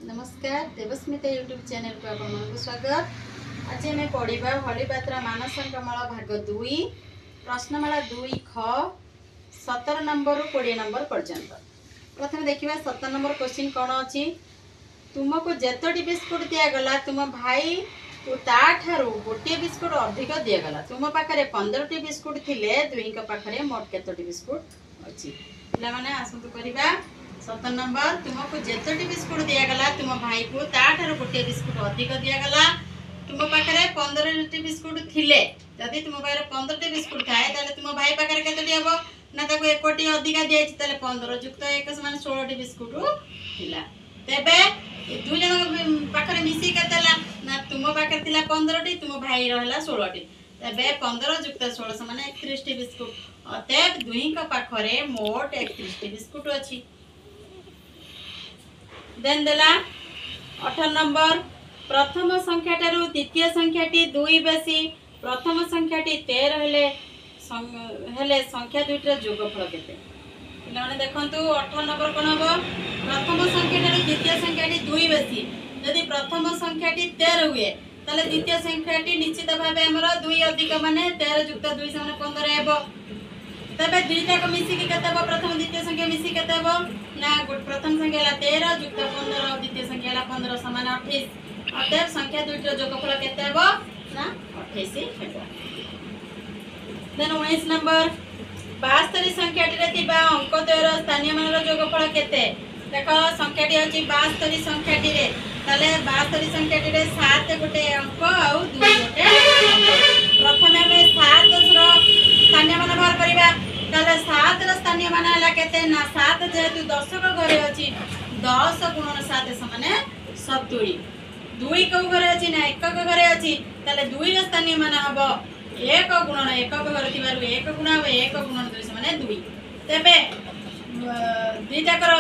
नमस्कार Devasmita YouTube channel को आपको स्वागत। आज आम पढ़ा हलिपात्र मानसंकमल भाग 2 प्रश्नमाला 2 ख 17 नंबर रु 20 नंबर पर्यंत। प्रथम देखा 17 नंबर क्वेश्चन कौन अच्छी। तुमको जेतोटी बिस्कुट दिगला तुम भाई को ताठारू गोटे बिस्कुट अधिक दिगला। तुम पाखे 15टी बिस्कुट थिले दुई पाखे मोट केतोटी बिस्कुट अच्छी। पे आसतु करवा 17 नंबर तुमको जेतोटी बिस्कुट दिगला तुम भाई को ताठारू गोटे बिस्कुट अधिक दिगला। तुम पाखे 15टी बिस्कुट थिले जदि तुम पाखे 15टी बिस्कुट थाए ताले तुम भाई पाखे केतोटी हबो ना ताको एकोटी अधिक दियाछि ताले 15 युक्त 1 समान 16टी बिस्कुट थिला। तेबे दुई जन पाखे मिसी केतेला ना तुम पाखे थिला 15टी तुम भाई रहला 16टी। तेबे 15 युक्त 16 समान 31टी बिस्कुट अतएव दुई का पाखरे मोट 31टी बिस्कुट अछि। देन देला 18 नंबर प्रथम संख्याटारू द्वितीय संख्याटी 2 बेसी प्रथम संख्याटी 13 हेले संख्या दुईटर जोगफल केते पिलाने देखंतु 18 नंबर कोन हबो प्रथम संख्याटारू द्वितीय संख्याटी 2 बेसी यदि प्रथम संख्याटी 13 हुए ताले द्वितीय संख्याटी निश्चित भाबे हमर 2 अधिक माने 13 युक्त 2 समान 15 हेबो। तबे दुईटा को मिसी के केते हबो प्रथम द्वितीय संख्या मिसी केते हबो ना प्रथम संख्या है 13 युक्त 15 और द्वितीय संख्या है 15 समान 28। अतएव संख्या दुईटर जोगफल केते हेबो ना 28 हेबो। देन 19 नंबर 72 संख्याटी रे थिबा अंक द्वयर स्थानीय मान रो जोगफल केते देखो संख्याटी अछि 72 संख्याटी रे ताले 72 संख्याटी रे 7 गोटे अंक और 2 गोटे अंक। प्रथमे हमें 7 रो स्थानीय मान बाहर करिबा ताले 7 रो स्थानीय मान हला केते ना 7 जेतु 10 को घरे अछि 10 गुणन 7 समान 70। 2 को घरे अछि ना 1 को घरे अछि ताले 2 रो स्थानीय मान हबो 1 गुणन 1 को घरे थिबारु 1 गुणा 1 गुणन 2 समान 2। तेबे दुईटा कर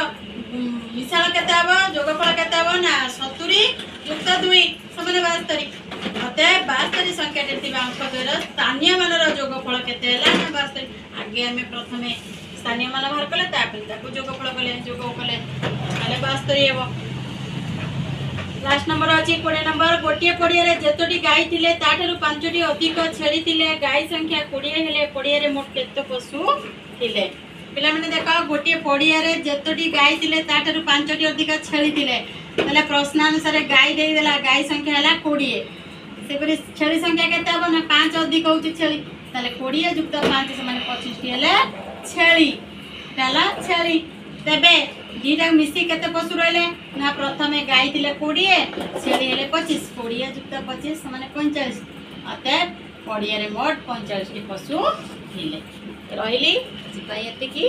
मिसाल केते हबो जोगफल केते हबो ना 70 युक्त 2 समान 72। अतएव 72 संख्या थिबा अंक द्वयर स्थानीय मान रो जोगफल केते हला ना 72। आगे हमें प्रथमे स्थानीय मान बाहर कले तापर ताको जोगफल कले ताले 72 हेबो। लास्ट नंबर अछि 20 नंबर गोटिए पड़िया रे जेतोटी गाय थिले ताठारु 5टी अधिक छेली थिले गाय संख्या 20 हेले पड़िया रे मोट केते पशु थिले। पिला माने देखा गोटिए पड़िया रे जेतोटी गाय थिले ताठारु 5टी अधिक छेली थिले तले प्रश्न अनुसार गाय देई देला गाय संख्या हला 20 से परि छेली संख्या केते हबो ना 5 अधिक होउची छेली तले 20 युक्त 5 समान 25 हेले छेली ताला छेली। तेबे दीटा मिसी केते पशु रहले ना प्रथमे गाय थिले 20 छेली हेले 25 20 युक्त 25 समान 45। अतएव पड़िया रे मोट 45 टी पशु थिले रहिली सिपाही एते की